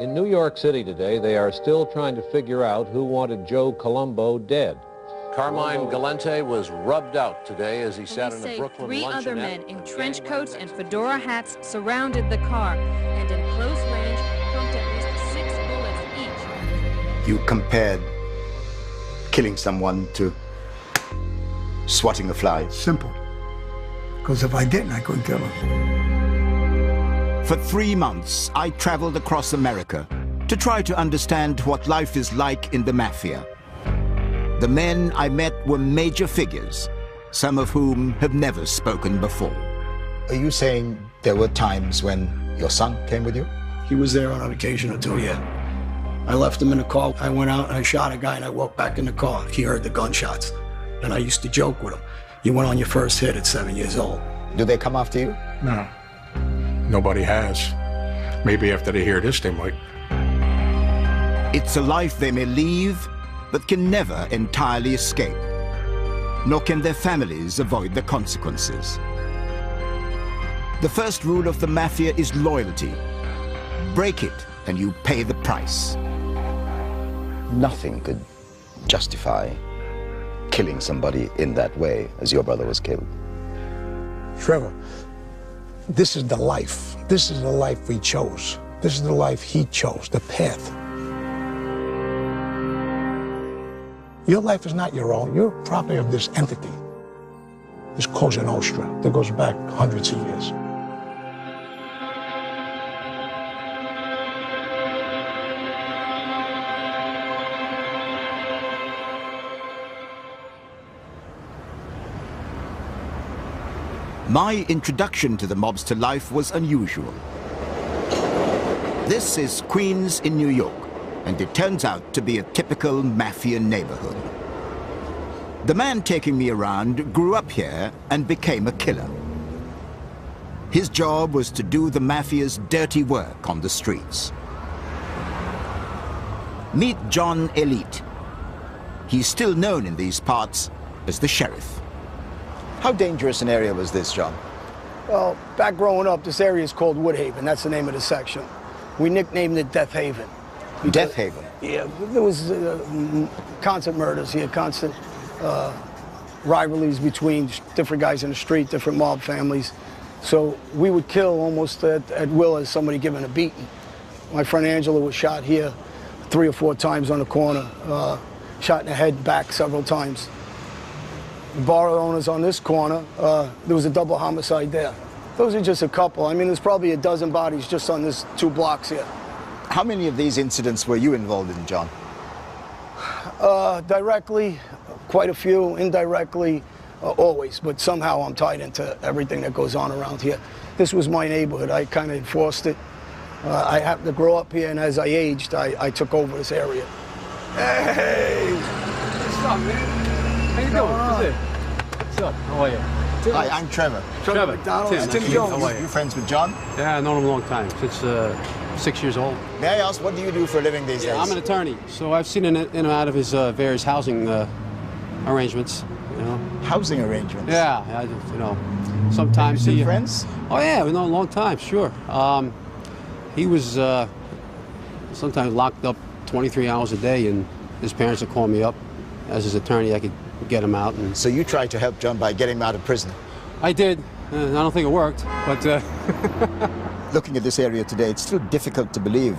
In New York City today, they are still trying to figure out who wanted Joe Colombo dead. Carmine Galante was rubbed out today as he sat in a Brooklyn three luncheonette. other men in trench coats and fedora hats surrounded the car and in close range pumped at least 6 bullets each. You compared killing someone to swatting a fly. Simple. Because if I didn't, I couldn't kill him. For 3 months, I traveled across America to try to understand what life is like in the Mafia. The men I met were major figures, some of whom have never spoken before. Are you saying there were times when your son came with you? He was there on an occasion or two, yeah. I left him in the car. I went out and I shot a guy and I walked back in the car. He heard the gunshots. And I used to joke with him. You went on your first hit at 7 years old. Do they come after you? No. Nobody has. Maybe after they hear this, they might. It's a life they may leave, but can never entirely escape. Nor can their families avoid the consequences. The first rule of the Mafia is loyalty. Break it, and you pay the price. Nothing could justify killing somebody in that way as your brother was killed. Trevor, this is the life. This is the life we chose. This is the life he chose, the path. Your life is not your own. You're property of this entity, this Cosa Nostra, that goes back hundreds of years. My introduction to the mobster life was unusual. This is Queens in New York, and it turns out to be a typical Mafia neighborhood. The man taking me around grew up here and became a killer. His job was to do the Mafia's dirty work on the streets. Meet John Elite. He's still known in these parts as the sheriff. How dangerous an area was this, John? Well, back growing up, this area is called Woodhaven. That's the name of the section. We nicknamed it Death Haven. Death Haven? Yeah, there was constant murders here, constant rivalries between different guys in the street, different mob families. So we would kill almost at will as somebody given a beating. My friend Angela was shot here 3 or 4 times on the corner, shot in the head, back several times. The bar owners on this corner, there was a double homicide there. Those are just a couple. I mean, there's probably a dozen bodies just on this 2 blocks here. How many of these incidents were you involved in, John? Directly, quite a few. Indirectly, always. But somehow I'm tied into everything that goes on around here. This was my neighborhood. I kind of enforced it. I happened to grow up here, and as I aged, I took over this area. Hey! What's up, man? How you doing? What's it? What's up? How are you? Hi, I'm Trevor. Trevor. McDonald. Tim, Tim nice Jones. How are you? You friends with John? Yeah, I've known him a long time, since 6 years old. May I ask, what do you do for a living these days? I'm an attorney, so I've seen in and out of his various housing arrangements, you know. Housing arrangements? Yeah, you know, sometimes Still friends? Oh yeah, we've known a long time, sure. He was sometimes locked up 23 hours a day, and his parents would call me up. As his attorney, I could get him out. And So you tried to help John by getting him out of prison? I did. I don't think it worked, but... Looking at this area today, it's still difficult to believe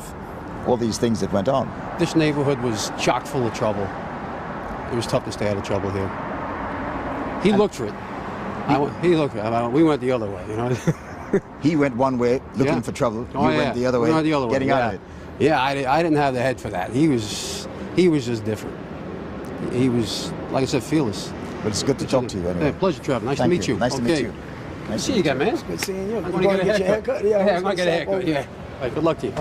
all these things that went on. This neighborhood was chock full of trouble. It was tough to stay out of trouble here. He looked for it. He looked for it. We went the other way, you know. He went one way, looking for trouble. Oh, you went the other way, getting out of it. Yeah, I didn't have the head for that. He was just different. He was, like I said, fearless. But it's good to talk to you anyway. Yeah, pleasure, Trevor. Nice to Thank meet you. Nice to meet you. Nice to see you again, man. Good seeing you. I'm going to get a haircut. Yeah, I'm going to get a haircut, yeah. All right, good luck to you.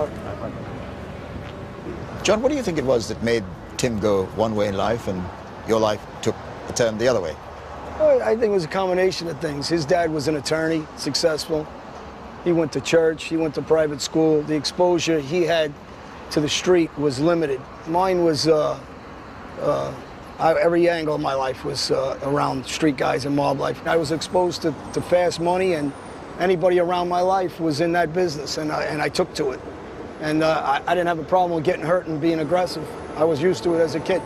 John, what do you think it was that made Tim go one way in life and your life took a turn the other way? Well, I think it was a combination of things. His dad was an attorney, successful. He went to church, he went to private school. The exposure he had to the street was limited. Mine was, every angle of my life was around street guys and mob life. I was exposed to fast money, and anybody around my life was in that business, and I took to it. And I didn't have a problem with getting hurt and being aggressive. I was used to it as a kid.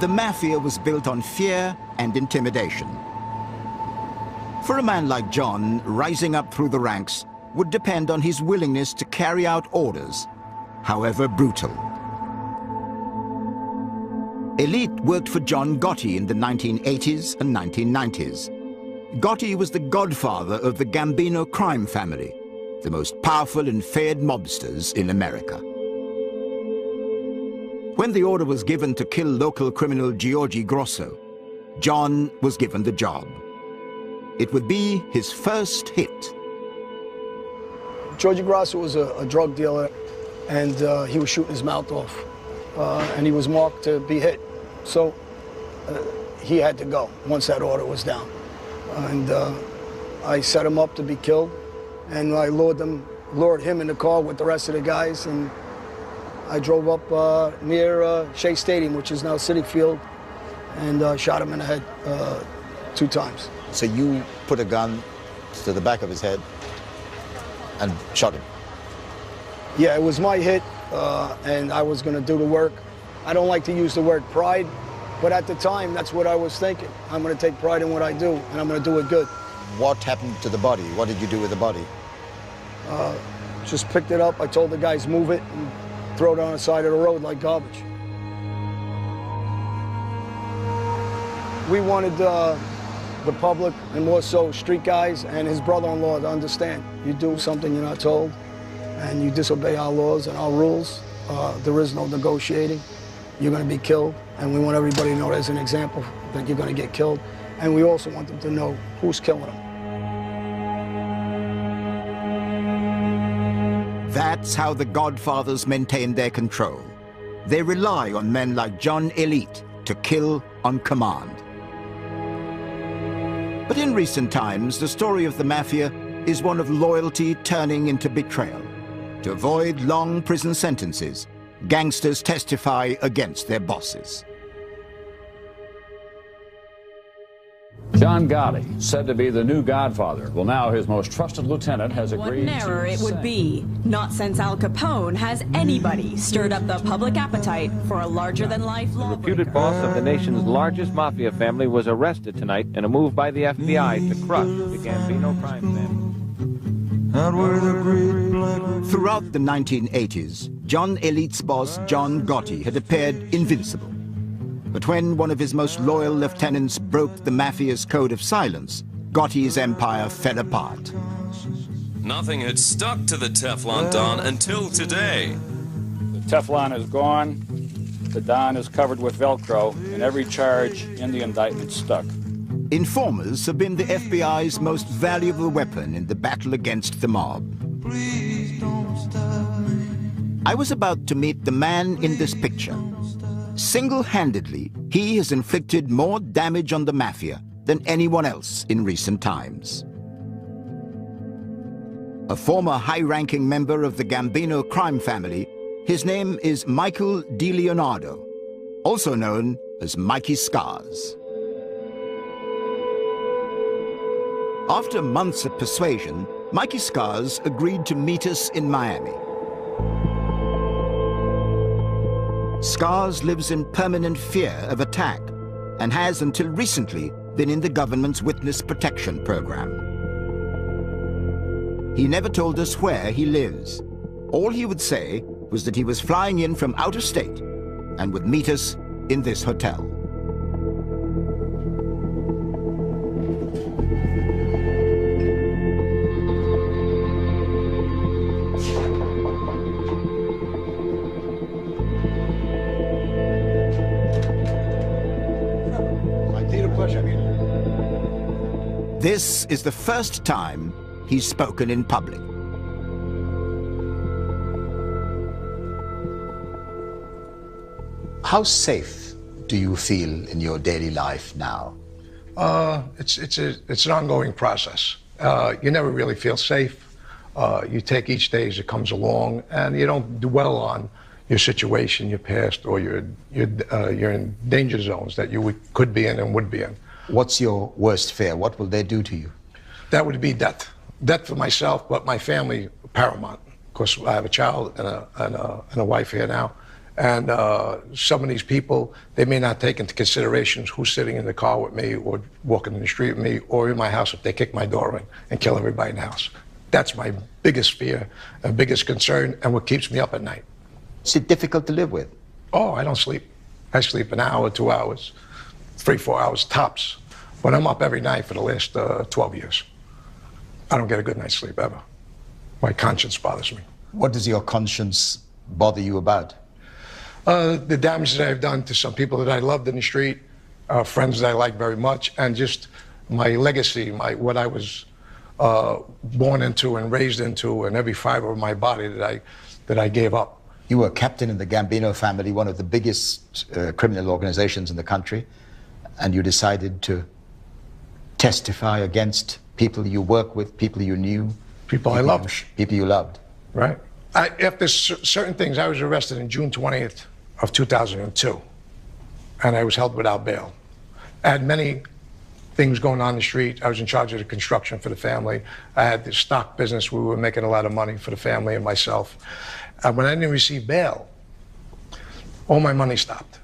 The Mafia was built on fear and intimidation. For a man like John, rising up through the ranks would depend on his willingness to carry out orders, however brutal. Elite worked for John Gotti in the 1980s and 1990s. Gotti was the godfather of the Gambino crime family, the most powerful and feared mobsters in America. When the order was given to kill local criminal Giorgi Grosso, John was given the job. It would be his first hit. Giorgi Grosso was a drug dealer, and he was shooting his mouth off, and he was marked to be hit. So he had to go once that order was down. And I set him up to be killed, and I lured him in the car with the rest of the guys, and I drove up near Shea Stadium, which is now Citi Field, and shot him in the head 2 times. So you put a gun to the back of his head and shot him? Yeah, it was my hit, and I was going to do the work. I don't like to use the word pride, but at the time, that's what I was thinking. I'm going to take pride in what I do, and I'm going to do it good. What happened to the body? What did you do with the body? Just picked it up. I told the guys, move it, and throw it on the side of the road like garbage. We wanted the public, and more so street guys and his brother-in-law, to understand. You do something you're not told, and you disobey our laws and our rules. There is no negotiating. You're going to be killed, and we want everybody to know as an example that you're going to get killed. And we also want them to know who's killing them. That's how the Godfathers maintain their control. They rely on men like John Elite to kill on command. But in recent times, the story of the Mafia is one of loyalty turning into betrayal. To avoid long prison sentences, gangsters testify against their bosses. John Gotti, said to be the new godfather. Well, now his most trusted lieutenant has agreed to... What an error it would be. Not since Al Capone has anybody stirred up the public appetite for a larger-than-life lawbreaker. The reputed boss of the nation's largest mafia family was arrested tonight in a move by the FBI to crush the Gambino crime family. Throughout the 1980s, John Elite's boss, John Gotti, had appeared invincible. But when one of his most loyal lieutenants broke the Mafia's code of silence, Gotti's empire fell apart. Nothing had stuck to the Teflon Don until today. The Teflon is gone, the Don is covered with Velcro, and every charge in the indictment stuck. Informers have been the FBI's most valuable weapon in the battle against the mob. I was about to meet the man in this picture. Single-handedly, he has inflicted more damage on the Mafia than anyone else in recent times. A former high-ranking member of the Gambino crime family, his name is Michael DiLeonardo, also known as Mikey Scars. After months of persuasion, Mikey Scars agreed to meet us in Miami. Scars lives in permanent fear of attack and has until recently been in the government's witness protection program. He never told us where he lives. All he would say was that he was flying in from out of state and would meet us in this hotel. This is the first time he's spoken in public. How safe do you feel in your daily life now? It's an ongoing process. You never really feel safe. You take each day as it comes along, and you don't dwell on your situation, your past, or you're in danger zones that you could be in and would be in. What's your worst fear? What will they do to you? That would be death. Death for myself, but my family paramount. Of course, I have a child and a wife here now. And some of these people, they may not take into consideration who's sitting in the car with me or walking in the street with me or in my house if they kick my door in and kill everybody in the house. That's my biggest fear and biggest concern and what keeps me up at night. Is it difficult to live with? Oh, I don't sleep. I sleep an hour, 2 hours, 3, 4 hours tops. But I'm up every night for the last 12 years. I don't get a good night's sleep ever. My conscience bothers me. What does your conscience bother you about? The damage that I've done to some people that I loved in the street, friends that I like very much, and just my legacy, what I was born into and raised into, and every fiber of my body that I gave up. You were a captain in the Gambino family, one of the biggest criminal organizations in the country, and you decided to testify against people you work with, people you knew. People I loved. People you loved. Right. After certain things, I was arrested on June 20th of 2002, and I was held without bail. I had many things going on in the street. I was in charge of the construction for the family. I had the stock business. We were making a lot of money for the family and myself. And when I didn't receive bail, all my money stopped.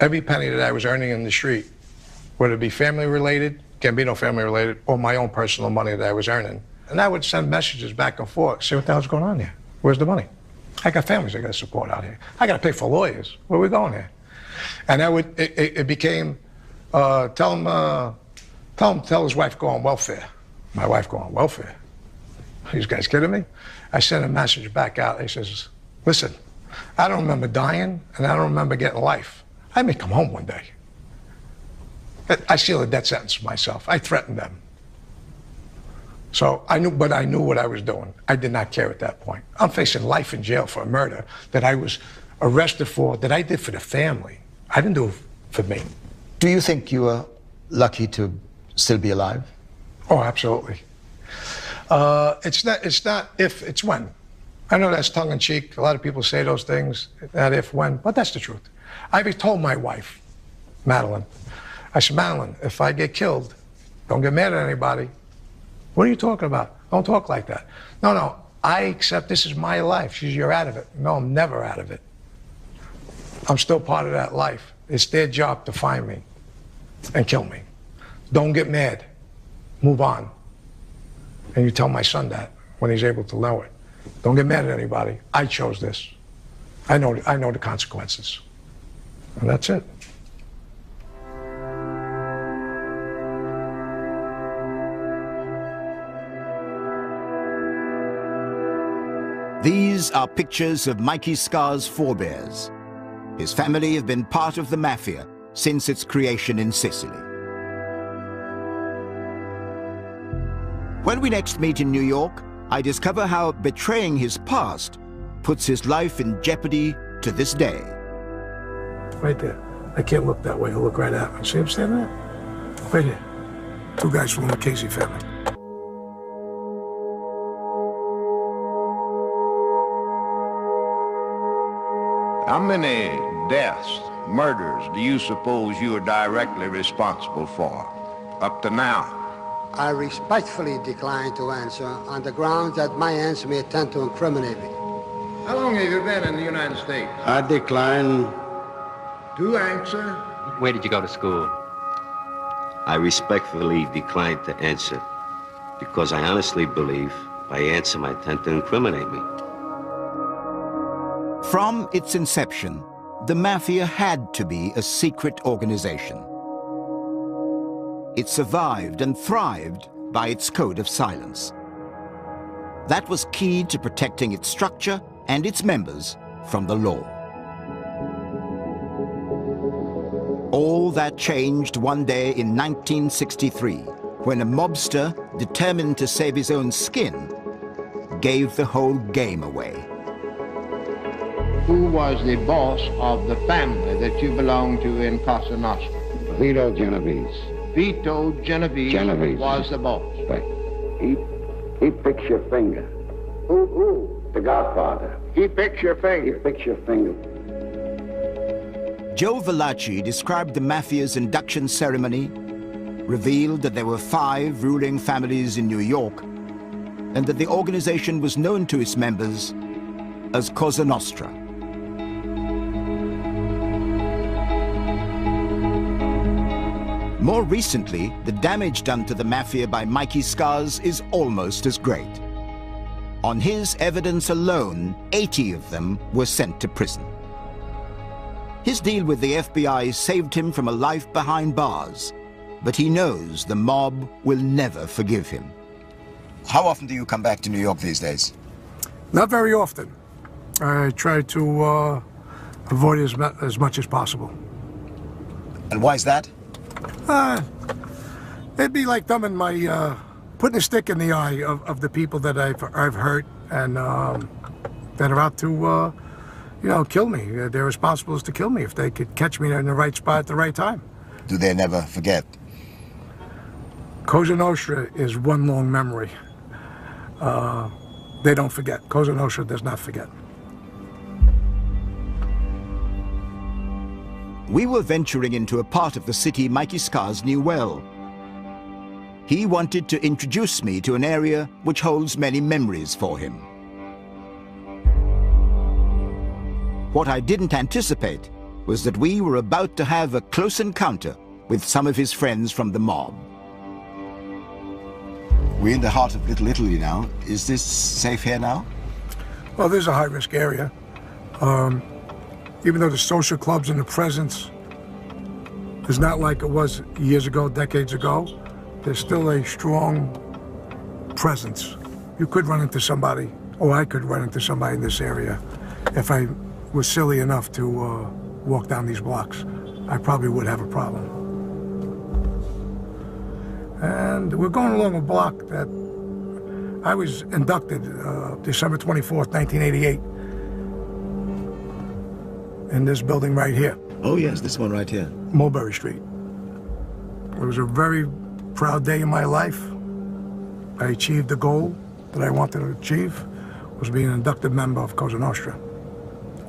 Every penny that I was earning in the street, whether it be family related, Gambino family related, or my own personal money that I was earning. And I would send messages back and forth, say what the hell's going on here? Where's the money? I got families I got to support out here. I got to pay for lawyers. Where are we going here? And it became, tell his wife go on welfare. My wife go on welfare. These guys kidding me? I sent a message back out. He says, listen, I don't remember dying and I don't remember getting life. I may come home one day. I seal a death sentence for myself. I threatened them. So I knew what I was doing. I did not care at that point. I'm facing life in jail for a murder that I was arrested for, that I did for the family. I didn't do it for me. Do you think you are lucky to still be alive? Oh, absolutely. It's not if, it's when. I know that's tongue-in-cheek. A lot of people say those things, not if, when, but that's the truth. I told my wife, Madeline, I said, Madeline, if I get killed, don't get mad at anybody. What are you talking about? Don't talk like that. No, I accept this is my life. She says, you're out of it. No, I'm never out of it. I'm still part of that life. It's their job to find me and kill me. Don't get mad. Move on. And you tell my son that when he's able to know it. Don't get mad at anybody. I chose this. I know the consequences. And that's it. These are pictures of Mikey Scar's forebears. His family have been part of the Mafia since its creation in Sicily. When we next meet in New York, I discover how betraying his past puts his life in jeopardy to this day. Right there. I can't look that way. I'll look right at me. See him standing there? Right here. 2 guys from the Casey family. How many deaths, murders, do you suppose you are directly responsible for, up to now? I respectfully decline to answer on the grounds that my answer may tend to incriminate me. How long have you been in the United States? I decline to answer. Where did you go to school? I respectfully decline to answer because I honestly believe if I answer might tend to incriminate me. From its inception, the Mafia had to be a secret organization. It survived and thrived by its code of silence. That was key to protecting its structure and its members from the law. All that changed one day in 1963, when a mobster, determined to save his own skin, gave the whole game away. Who was the boss of the family that you belong to in Cosa Nostra? Vito Genovese. Vito Genovese was the boss. Right. He picks your finger. Who? The Godfather. He picks your finger. He picks your finger. Joe Valachi described the Mafia's induction ceremony revealed that there were 5 ruling families in New York and that the organization was known to its members as Cosa Nostra. More recently, the damage done to the Mafia by Mikey Scars is almost as great. On his evidence alone, 80 of them were sent to prison. His deal with the FBI saved him from a life behind bars, but he knows the mob will never forgive him. How often do you come back to New York these days? Not very often. I try to avoid it as much as possible. And why is that? It'd be like thumbing my, putting a stick in the eye of the people that I've hurt and that are out to, you know, kill me. They're responsible to kill me if they could catch me in the right spot at the right time. Do they never forget? Cosa Nostra is one long memory. They don't forget. Cosa Nostra does not forget. We were venturing into a part of the city Mikey Scars knew well. He wanted to introduce me to an area which holds many memories for him. What I didn't anticipate was that we were about to have a close encounter with some of his friends from the mob. We're in the heart of Little Italy now. Is this safe here now? Well, this is a high-risk area. Even though the social clubs and the presence is not like it was years ago, decades ago, there's still a strong presence. You could run into somebody, or I could run into somebody in this area. If I was silly enough to walk down these blocks, I probably would have a problem. And we're going along a block that I was inducted December 24th, 1988. In this building right here. Oh yes, this one right here. Mulberry Street. It was a very proud day in my life. I achieved the goal that I wanted to achieve, was being an inducted member of Cosa Nostra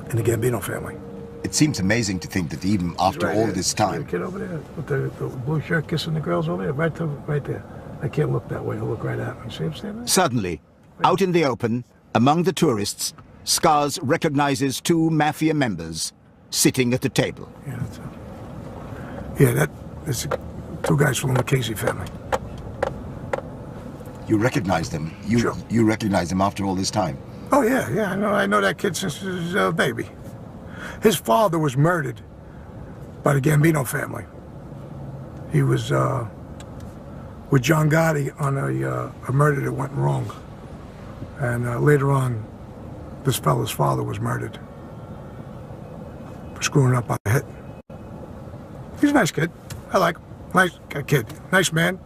in the Gambino family. It seems amazing to think that even after all this time... The kid over there with the blue shirt kissing the girls over there, right there. I can't look that way, I'll look right at him. See him standing there? Suddenly, out in the open, among the tourists, Scars recognizes 2 Mafia members sitting at the table. Yeah, that's 2 guys from the Casey family. You recognize them? Sure. You recognize them after all this time? Oh yeah, I know that kid since he was a baby. His father was murdered by the Gambino family. He was with John Gotti on a murder that went wrong. And later on, this fellow's father was murdered for screwing up on a hit. He's a nice kid. I like him. Nice kid. Nice man.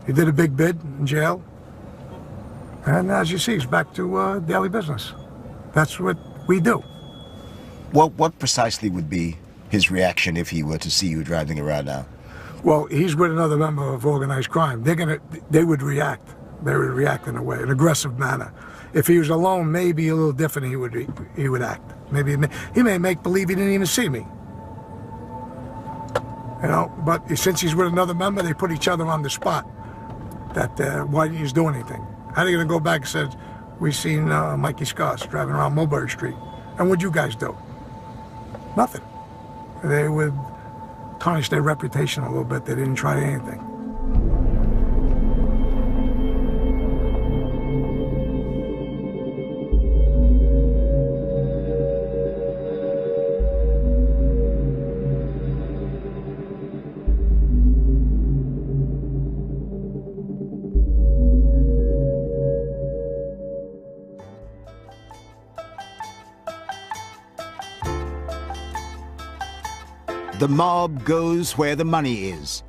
He did a big bid in jail. And as you see, he's back to daily business. That's what we do. Well, what precisely would be his reaction if he were to see you driving around now? Well, he's with another member of organized crime. They would react. They would react in a way, an aggressive manner. If he was alone, maybe a little different he would act. Maybe he may make believe he didn't even see me. You know, but since he's with another member, they put each other on the spot. That why didn't you do anything? How are you gonna go back and say, we seen Mikey Scars driving around Mulberry Street, and what'd you guys do? Nothing. They would tarnish their reputation a little bit. They didn't try anything. The mob goes where the money is,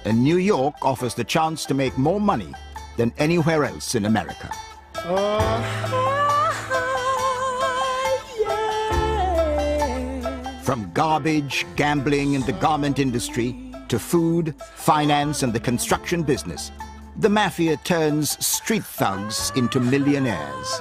and New York offers the chance to make more money than anywhere else in America. From garbage, gambling, and the garment industry, to food, finance, and the construction business, the Mafia turns street thugs into millionaires.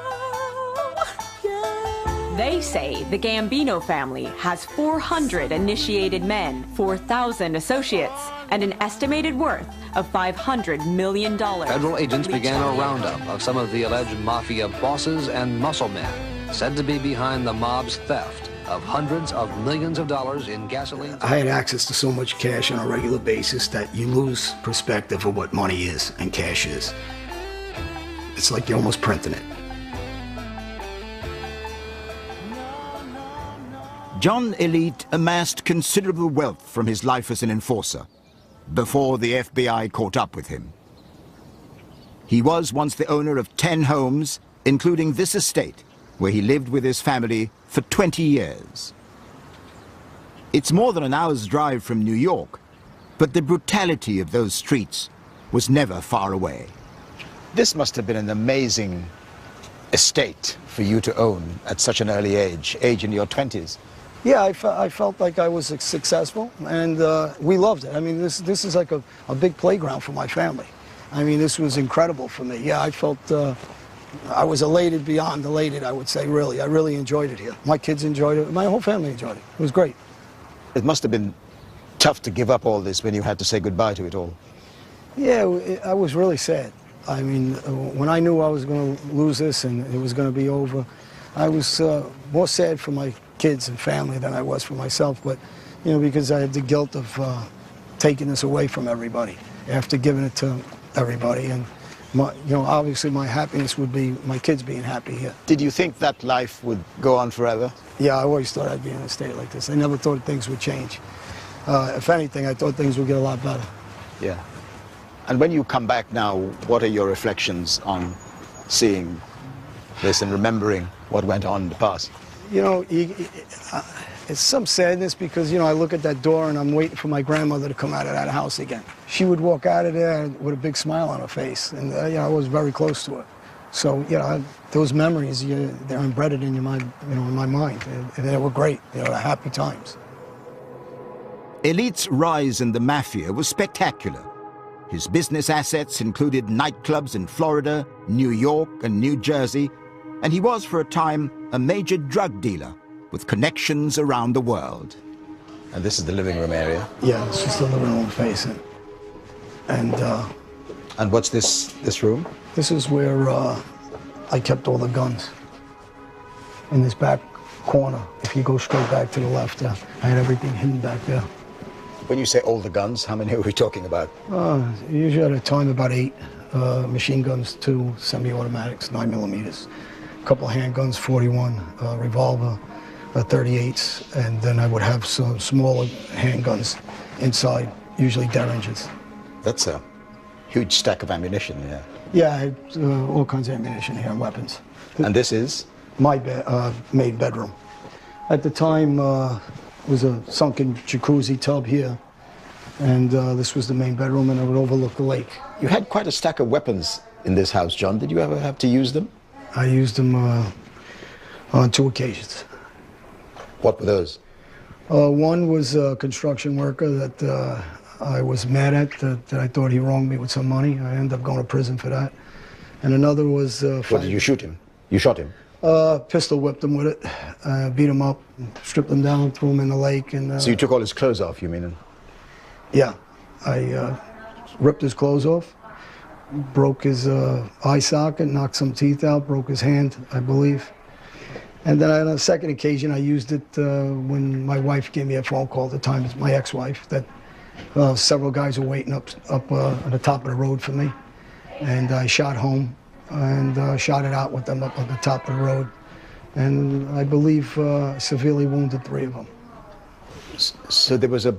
They say the Gambino family has 400 initiated men, 4,000 associates, and an estimated worth of $500 million. Federal agents began a roundup of some of the alleged mafia bosses and muscle men, said to be behind the mob's theft of hundreds of millions of dollars in gasoline. I had access to so much cash on a regular basis that you lose perspective of what money is and cash is. It's like you're almost printing it. John Elite amassed considerable wealth from his life as an enforcer before the FBI caught up with him. He was once the owner of 10 homes, including this estate, where he lived with his family for 20 years. It's more than an hour's drive from New York, but the brutality of those streets was never far away. This must have been an amazing estate for you to own at such an early age in your 20s. Yeah, I felt like I was successful, and we loved it. I mean, this is like a big playground for my family. I mean, this was incredible for me. Yeah, I felt I was elated beyond elated, I would say, really. I really enjoyed it here. My kids enjoyed it. My whole family enjoyed it. It was great. It must have been tough to give up all this when you had to say goodbye to it all. Yeah, I was really sad. I mean, when I knew I was going to lose this and it was going to be over, I was more sad for my kids and family than I was for myself, but, you know, because I had the guilt of taking this away from everybody after giving it to everybody. And, you know, obviously my happiness would be my kids being happy here. Did you think that life would go on forever? Yeah, I always thought I'd be in a state like this. I never thought things would change. If anything, I thought things would get a lot better. Yeah. And when you come back now, what are your reflections on seeing this and remembering what went on in the past? You know, it's some sadness because, you know, I look at that door and I'm waiting for my grandmother to come out of that house again. She would walk out of there with a big smile on her face, and, you know, I was very close to her. So, you know, those memories, they're embedded in my mind, and they were great, you know, happy times. Elite's rise in the Mafia was spectacular. His business assets included nightclubs in Florida, New York, and New Jersey, and he was, for a time, a major drug dealer with connections around the world. And this is the living room area? Yeah, this is the living room facing. And what's this room? This is where I kept all the guns. In this back corner, if you go straight back to the left, I had everything hidden back there. When you say all the guns, how many are we talking about? Usually at a time about 8 machine guns, 2 semi-automatics, 9mm, a couple of handguns, 41, revolver, 38s, and then I would have some smaller handguns inside, usually Derringers. That's a huge stack of ammunition, yeah. Yeah, I had all kinds of ammunition here and weapons. And this is? My main bedroom. At the time, was a sunken jacuzzi tub here, and this was the main bedroom, and it would overlook the lake. You had quite a stack of weapons in this house, John. Did you ever have to use them? I used them on 2 occasions. What were those? One was a construction worker that I was mad at, that I thought he wronged me with some money. I ended up going to prison for that. And another was... What, did you shoot him? You shot him? Pistol whipped him with it, beat him up, stripped him down, threw him in the lake. And so you took all his clothes off, you mean? Yeah. I ripped his clothes off, broke his eye socket, knocked some teeth out, broke his hand, I believe. And then on a second occasion, I used it when my wife gave me a phone call at the time, my ex-wife, that several guys were waiting up on the top of the road for me. And I shot home and shot it out with them up on the top of the road. And I believe severely wounded 3 of them. So there was a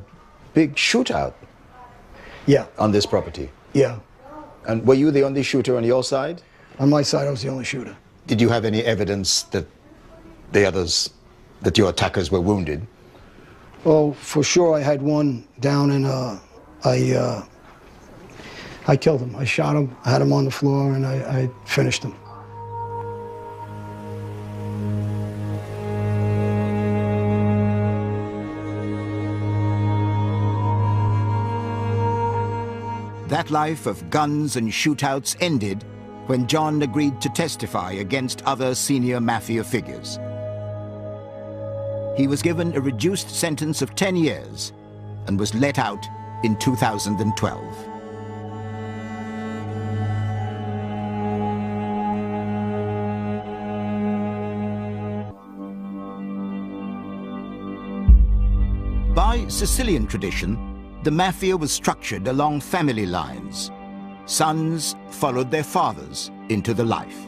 big shootout? Yeah. On this property? Yeah. And were you the only shooter on your side? On my side, I was the only shooter. Did you have any evidence that the others, that your attackers were wounded? Well, for sure I had one down and I killed him. I shot him, I had him on the floor, and I finished him. That life of guns and shootouts ended when John agreed to testify against other senior Mafia figures. he was given a reduced sentence of 10 years and was let out in 2012. By Sicilian tradition, the Mafia was structured along family lines. Sons followed their fathers into the life.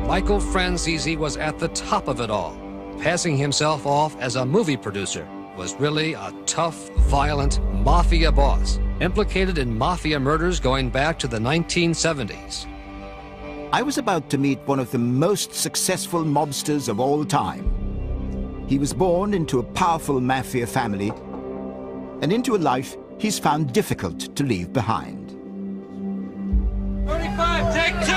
Michael Franzese was at the top of it all. Passing himself off as a movie producer was really a tough, violent mafia boss, implicated in mafia murders going back to the 1970s. I was about to meet one of the most successful mobsters of all time. He was born into a powerful mafia family and into a life he's found difficult to leave behind. 35, take 2!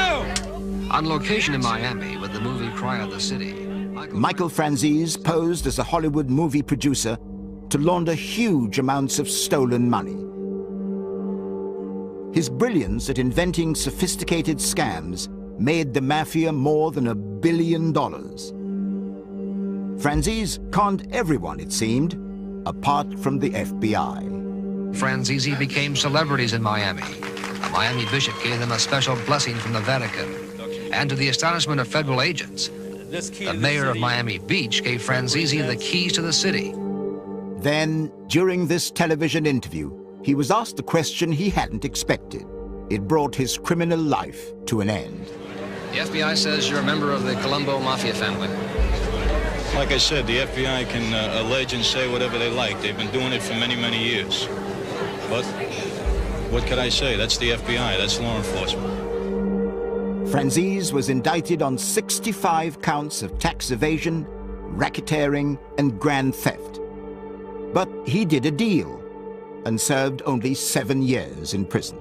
On location in Miami with the movie Cry of the City, Michael Franzese posed as a Hollywood movie producer to launder huge amounts of stolen money. His brilliance at inventing sophisticated scams made the Mafia more than $1 billion. Franzese conned everyone, it seemed, apart from the FBI. Franzese became celebrities in Miami. A Miami bishop gave them a special blessing from the Vatican. And to the astonishment of federal agents, the mayor of Miami Beach gave Franzese the keys to the city. Then, during this television interview, he was asked a question he hadn't expected. It brought his criminal life to an end. The FBI says you're a member of the Colombo Mafia family. Like I said, the FBI can allege and say whatever they like. They've been doing it for many, many years. But what could I say? That's the FBI. That's law enforcement. Franzese was indicted on 65 counts of tax evasion, racketeering, and grand theft. But he did a deal and served only 7 years in prison.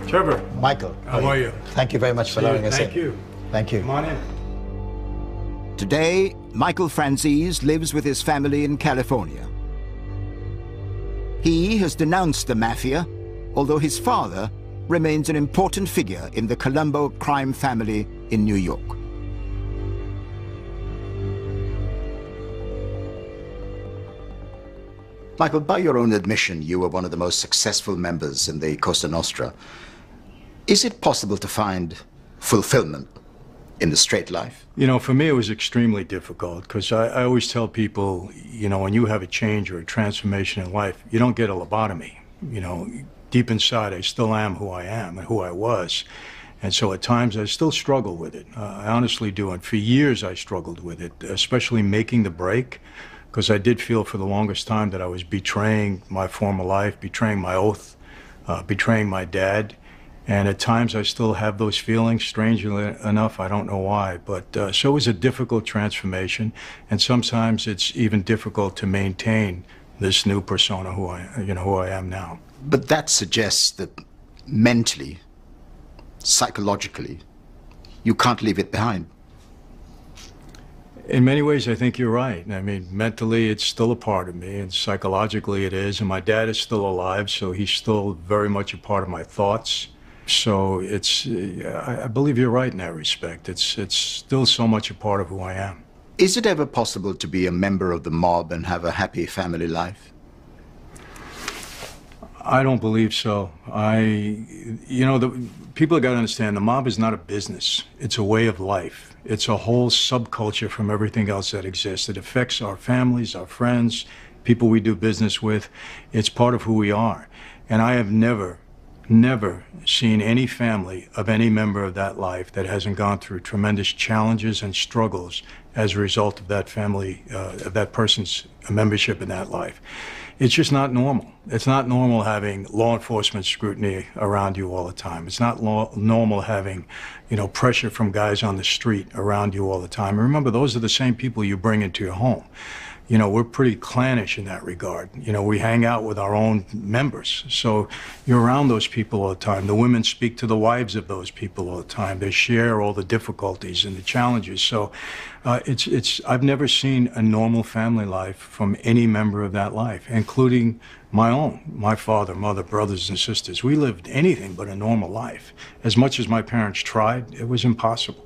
Trevor. Michael. How are you? Thank you very much for allowing us in. Thank you. Thank you. Come on in. Today, Michael Franzese lives with his family in California. He has denounced the Mafia, although his father remains an important figure in the Colombo crime family in New York. Michael, by your own admission, you were one of the most successful members in the Cosa Nostra. Is it possible to find fulfillment in the straight life? You know, for me, it was extremely difficult because I always tell people, you know, when you have a change or a transformation in life, you don't get a lobotomy. You know, deep inside, I still am who I am and who I was. And so at times I still struggle with it. I honestly do. And for years I struggled with it, especially making the break, because I did feel for the longest time that I was betraying my former life, betraying my oath, betraying my dad. And at times I still have those feelings, strangely enough, I don't know why. But so it was a difficult transformation. And sometimes it's even difficult to maintain this new persona who I am now. But that suggests that mentally, psychologically, you can't leave it behind. In many ways, I think you're right. I mean, mentally, it's still a part of me, and psychologically it is. And my dad is still alive, so he's still very much a part of my thoughts. So it's, I believe you're right in that respect. It's still so much a part of who I am. Is it ever possible to be a member of the mob and have a happy family life? I don't believe so. People have got to understand, the mob is not a business. It's a way of life. It's a whole subculture from everything else that exists. It affects our families, our friends, people we do business with. It's part of who we are. And I have never seen any family of any member of that life that hasn't gone through tremendous challenges and struggles as a result of that family, of that person's membership in that life. It's just not normal. It's not normal having law enforcement scrutiny around you all the time. It's not normal having, pressure from guys on the street around you all the time. And remember, those are the same people you bring into your home. you know, we're pretty clannish in that regard. You know, we hang out with our own members. So you're around those people all the time. The women speak to the wives of those people all the time. They share all the difficulties and the challenges. So I've never seen a normal family life from any member of that life, including my own, my father, mother, brothers and sisters. We lived anything but a normal life. As much as my parents tried, it was impossible.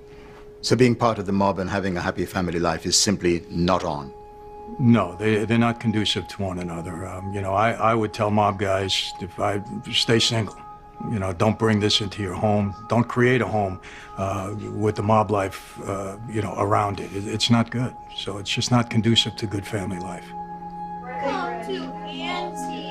So being part of the mob and having a happy family life is simply not on? No, they're not conducive to one another. You know, I would tell mob guys, if I stay single, you know, don't bring this into your home. Don't create a home with the mob life, you know, around it. It's not good. So it's just not conducive to good family life. Come to Auntie.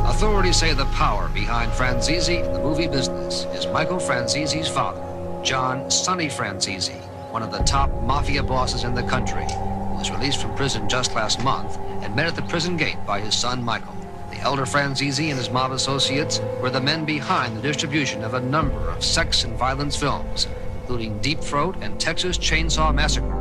Authorities say the power behind Franzese in the movie business is Michael Franzese's father, John Sonny Franzese, one of the top mafia bosses in the country, who was released from prison just last month and met at the prison gate by his son Michael. The elder Franzese and his mob associates were the men behind the distribution of a number of sex and violence films, including Deep Throat and Texas Chainsaw Massacre.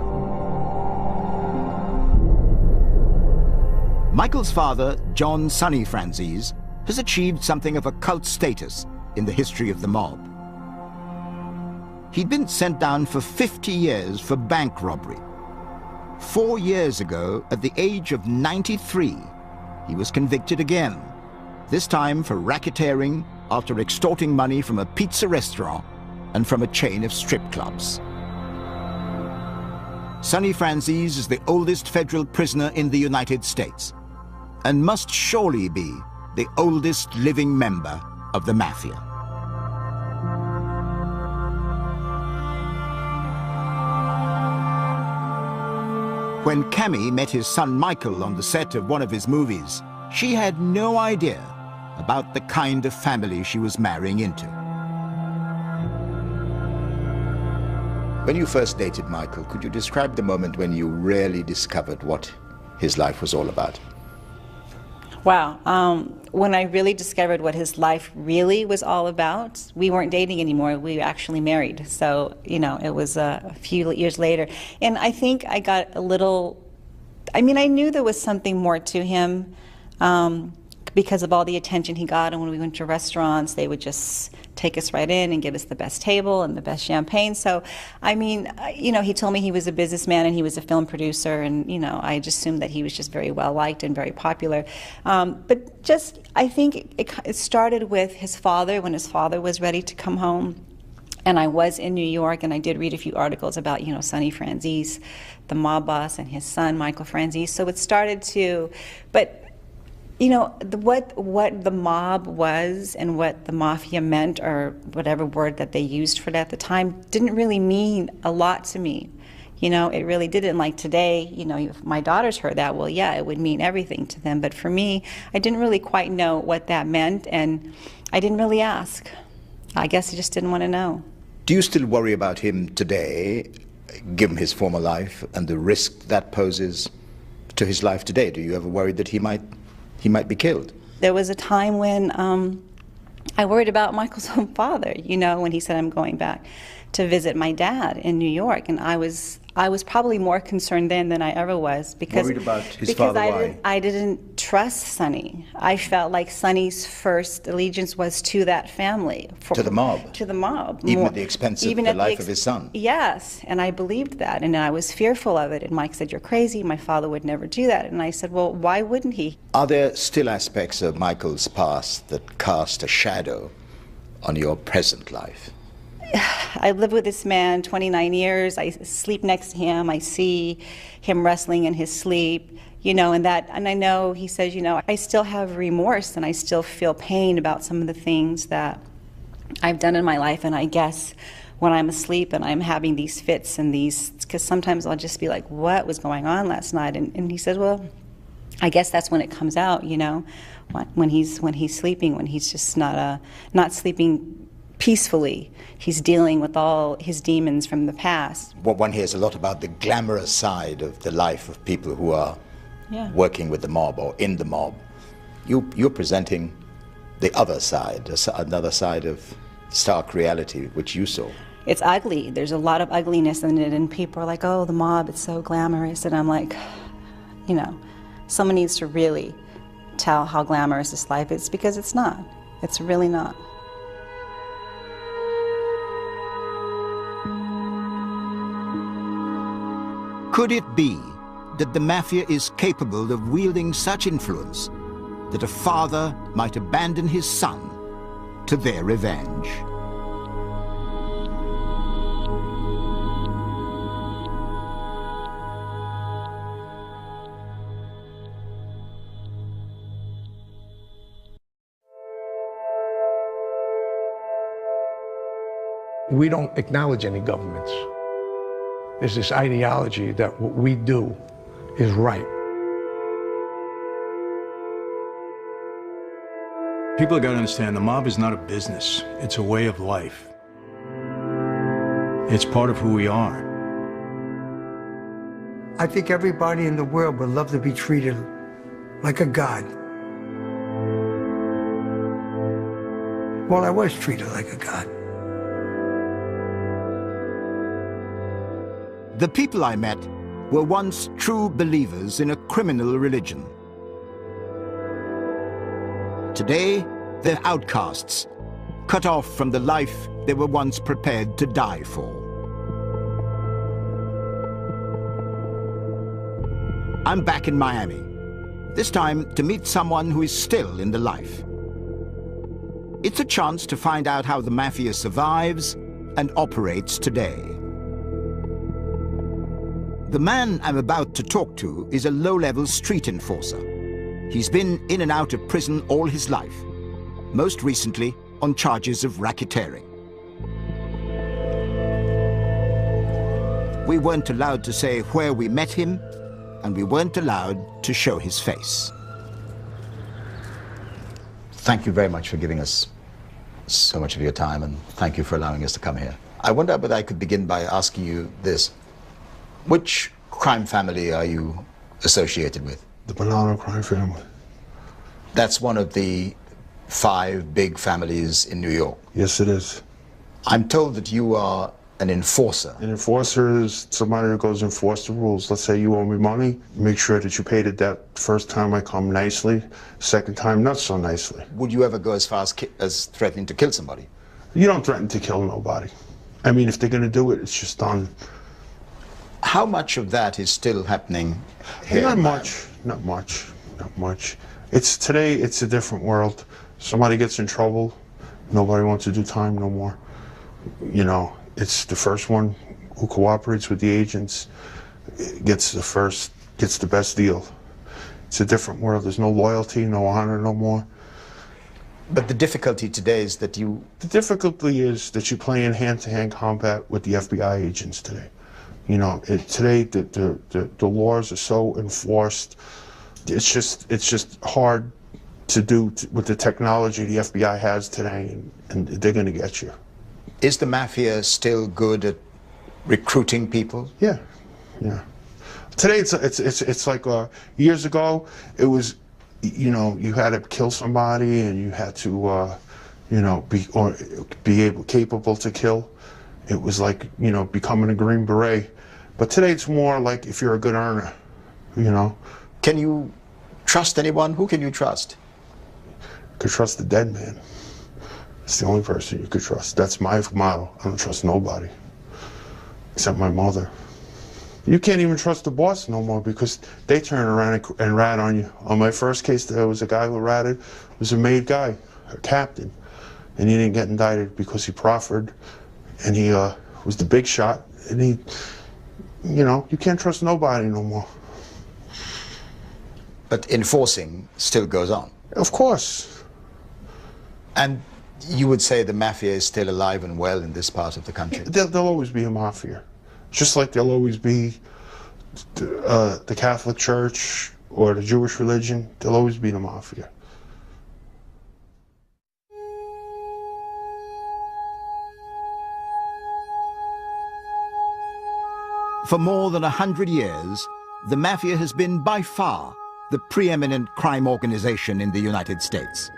Michael's father, John Sonny Franzese, has achieved something of a cult status in the history of the mob. He'd been sent down for 50 years for bank robbery. 4 years ago, at the age of 93, he was convicted again, this time for racketeering after extorting money from a pizza restaurant and from a chain of strip clubs. Sonny Franzese is the oldest federal prisoner in the United States and must surely be the oldest living member of the Mafia. When Cammy met his son Michael on the set of one of his movies, she had no idea about the kind of family she was marrying into. When you first dated Michael, could you describe the moment when you really discovered what his life was all about? Wow. When I really discovered what his life really was all about, we weren't dating anymore. We were actually married. So, you know, it was a few years later. And I think I got a little, I mean, I knew there was something more to him because of all the attention he got. And when we went to restaurants, they would just take us right in and give us the best table and the best champagne. So, I mean, you know, he told me he was a businessman and he was a film producer, and, you know, I just assumed that he was just very well liked and very popular. But just, I think it started with his father, when his father was ready to come home. And I was in New York, and I did read a few articles about, you know, Sonny Franzese, the mob boss, and his son, Michael Franzese. So it started to, but you know, what the mob was and what the mafia meant, or whatever word that they used for it at the time, didn't really mean a lot to me. You know, it really didn't. Like today, you know, if my daughters heard that, well, yeah, it would mean everything to them. But for me, I didn't really quite know what that meant, and I didn't really ask. I guess I just didn't want to know. Do you still worry about him today, given his former life and the risk that poses to his life today? Do you ever worry that he might be killed? There was a time when I worried about Michael's own father, you know, when he said, I'm going back to visit my dad in New York. And I was probably more concerned then than I ever was. Because, worried about his father, why? I didn't trust Sonny. I felt like Sonny's first allegiance was to that family. To the mob? To the mob. Even at the expense of the life of his son? Yes, and I believed that, and I was fearful of it. And Mike said, you're crazy, my father would never do that. And I said, well, why wouldn't he? Are there still aspects of Michael's past that cast a shadow on your present life? I lived with this man 29 years. I sleep next to him. I see him wrestling in his sleep, you know, and I know he says, you know, I still have remorse and I still feel pain about some of the things that I've done in my life. And I guess when I'm asleep and I'm having these fits and these, because sometimes I'll just be like, what was going on last night? And he says, well, I guess that's when it comes out, you know, when he's sleeping, when he's just not sleeping peacefully. He's dealing with all his demons from the past. What one hears a lot about the glamorous side of the life of people who are working with the mob or in the mob. You're presenting the other side, another side of stark reality, which you saw. It's ugly. There's a lot of ugliness in it, and people are like, oh, the mob, it's so glamorous. And I'm like, you know, someone needs to really tell how glamorous this life is, because it's not. It's really not. Could it be that the Mafia is capable of wielding such influence that a father might abandon his son to their revenge? We don't acknowledge any governments. There's this ideology that what we do is right. People got to understand, the mob is not a business. It's a way of life. It's part of who we are. I think everybody in the world would love to be treated like a god. Well, I was treated like a god. The people I met were once true believers in a criminal religion. Today, they're outcasts, cut off from the life they were once prepared to die for. I'm back in Miami, this time to meet someone who is still in the life. It's a chance to find out how the Mafia survives and operates today. The man I'm about to talk to is a low-level street enforcer. He's been in and out of prison all his life, most recently on charges of racketeering. We weren't allowed to say where we met him, and we weren't allowed to show his face. Thank you very much for giving us so much of your time, and thank you for allowing us to come here. I wonder whether I could begin by asking you this. Which crime family are you associated with? The McDonald crime family. That's one of the 5 big families in New York. Yes, it is. I'm told that you are an enforcer. An enforcer is somebody that goes enforce the rules. Let's say you owe me money, make sure that you paid it that first time I come nicely, second time not so nicely. Would you ever go as far as threatening to kill somebody? You don't threaten to kill nobody. I mean, if they're going to do it, it's just done. How much of that is still happening here? Not much. Today, it's a different world. Somebody gets in trouble, nobody wants to do time no more. You know, it's the first one who cooperates with the agents gets the best deal. It's a different world. There's no loyalty, no honor no more. But the difficulty today is that you... The difficulty is that you play in hand-to-hand combat with the FBI agents today. You know, today the laws are so enforced. It's just hard to do with the technology the FBI has today, and they're going to get you. Is the Mafia still good at recruiting people? Yeah. Today it's like years ago it was, you know, you had to kill somebody and you had to you know, be capable to kill. It was like, you know, becoming a Green Beret. But today it's more like if you're a good earner, you know. Can you trust anyone? Who can you trust? You could trust the dead man. It's the only person you could trust. That's my motto. I don't trust nobody, except my mother. You can't even trust the boss no more because they turn around and rat on you. On my first case, there was a guy who ratted. It was a made guy, a captain, and he didn't get indicted because he proffered, and he was the big shot, and he... You know, you can't trust nobody no more. But enforcing still goes on? Of course. And you would say the Mafia is still alive and well in this part of the country? There'll always be a Mafia. Just like there'll always be the Catholic Church or the Jewish religion, there'll always be the Mafia. For more than 100 years, the Mafia has been by far the preeminent crime organization in the United States.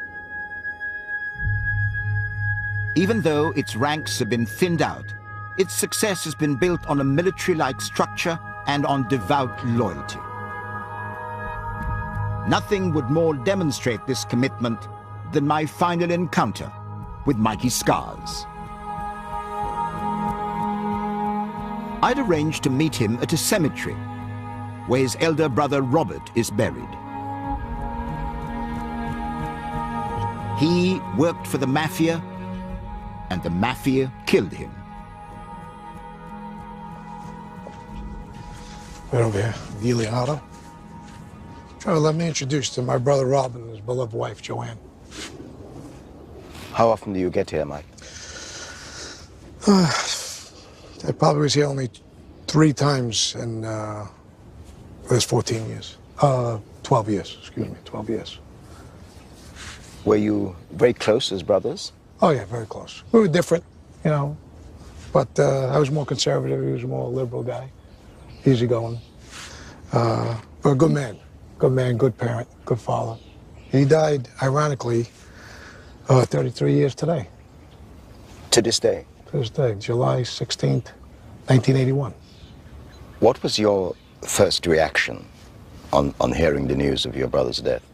Even though its ranks have been thinned out, its success has been built on a military-like structure and on devout loyalty. Nothing would more demonstrate this commitment than my final encounter with Mikey Scars. I'd arranged to meet him at a cemetery where his elder brother Robert is buried. He worked for the Mafia, and the Mafia killed him. Right over here, Giuliano. Trevor, let me introduce to my brother Robin and his beloved wife, Joanne. How often do you get here, Mike? I probably was here only 3 times in this 14 years. 12 years, excuse me, 12 years. Were you very close as brothers? Oh, yeah, very close. We were different, you know, but I was more conservative. He was a more liberal guy, easygoing. But a good man, good parent, good father. He died, ironically, 33 years today. To this day? To this day, July 16th, 1981. What was your first reaction on hearing the news of your brother's death?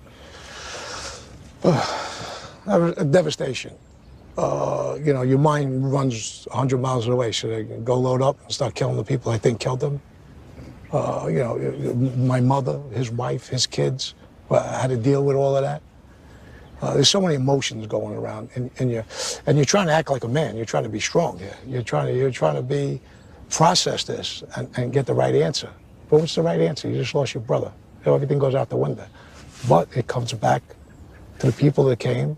Devastation. You know, your mind runs 100 miles away. Should I go load up and start killing the people I think killed them? You know, my mother, his wife, his kids, I had to deal with all of that. There's so many emotions going around, and you're trying to act like a man. You're trying to be strong here. You're trying to process this and get the right answer. But what's the right answer? You just lost your brother. Everything goes out the window. But it comes back to the people that came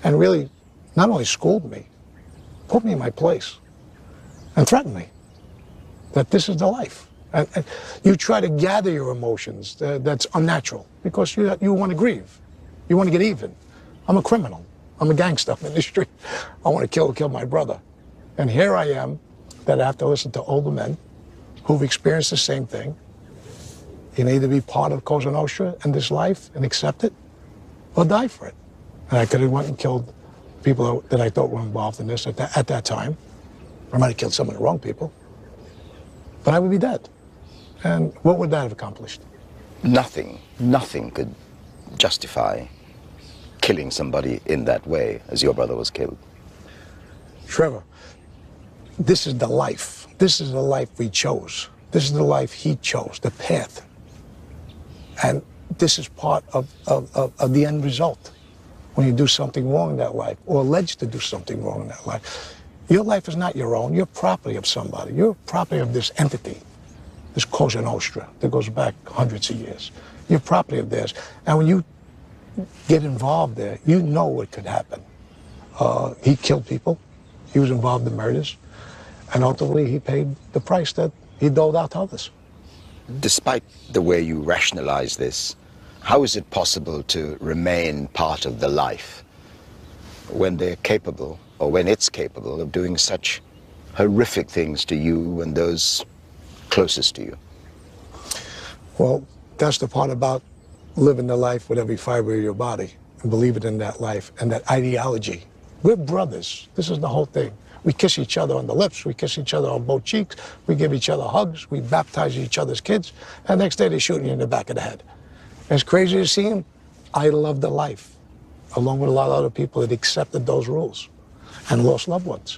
and really not only schooled me, put me in my place and threatened me that this is the life. And you try to gather your emotions. That's unnatural because you want to grieve. You want to get even. I'm a criminal. I'm a gangster in the street. I want to kill my brother. And here I am that I have to listen to older men who've experienced the same thing. You need to be part of Cosa Nostra in this life and accept it or die for it. And I could have went and killed people that I thought were involved in this at that time. I might have killed some of the wrong people. But I would be dead. And what would that have accomplished? Nothing could justify killing somebody in that way as your brother was killed. Trevor, this is the life. This is the life we chose. This is the life he chose, the path. And this is part of the end result. When you do something wrong in that life, or alleged to do something wrong in that life, your life is not your own. You're property of somebody. You're property of this entity, this Cosa Nostra that goes back hundreds of years. You're property of theirs. And when you get involved there, you know what could happen. He killed people. He was involved in murders. And ultimately, he paid the price that he doled out to others. Despite the way you rationalize this, how is it possible to remain part of the life when they're capable, or when it's capable, of doing such horrific things to you and those closest to you? Well, that's the part about living the life with every fiber of your body and believing in that life and that ideology. We're brothers. This is the whole thing. We kiss each other on the lips. We kiss each other on both cheeks. We give each other hugs. We baptize each other's kids. And the next day they're shooting you in the back of the head. As crazy as it seems, I love the life, along with a lot of other people that accepted those rules and lost loved ones.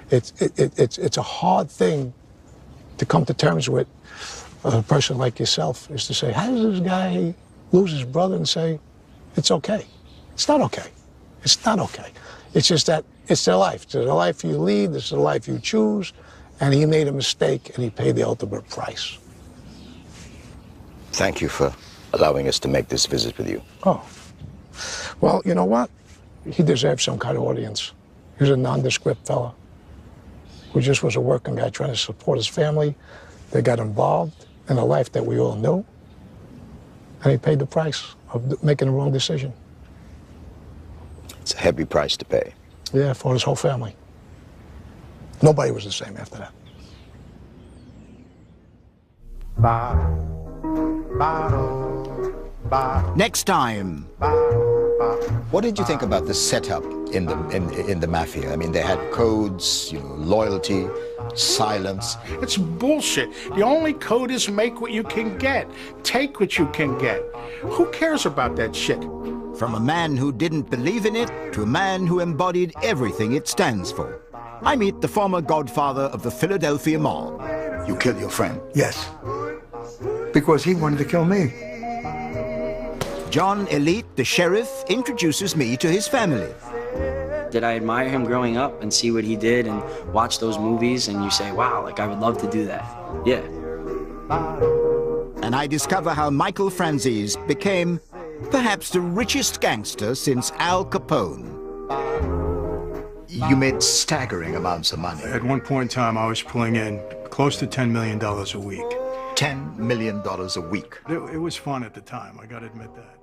It's a hard thing to come to terms with. A person like yourself is to say, how does this guy lose his brother and say, it's okay? It's not okay. It's not okay. It's just that it's their life. It's the life you lead. This is the life you choose. And he made a mistake, and he paid the ultimate price. Thank you for allowing us to make this visit with you. Oh. Well, you know what? He deserves some kind of audience. He was a nondescript fella who just was a working guy trying to support his family. They got involved in a life that we all knew, and he paid the price of making the wrong decision. It's a heavy price to pay. Yeah, for his whole family. Nobody was the same after that. Next time What did you think about the setup in the Mafia? I mean, they had codes, you know, loyalty, silence. It's bullshit. The only code is make what you can get. Take what you can get. Who cares about that shit? From a man who didn't believe in it to a man who embodied everything it stands for. I meet the former godfather of the Philadelphia Mob. You kill your friend? Yes. Because he wanted to kill me. John Elite, the sheriff, introduces me to his family. Did I admire him growing up and see what he did and watch those movies and you say, wow, like I would love to do that? Yeah. And I discover how Michael Franzese became perhaps the richest gangster since Al Capone. You made staggering amounts of money. At one point in time, I was pulling in close to $10 million a week. $10 million a week. It was fun at the time, I gotta admit that.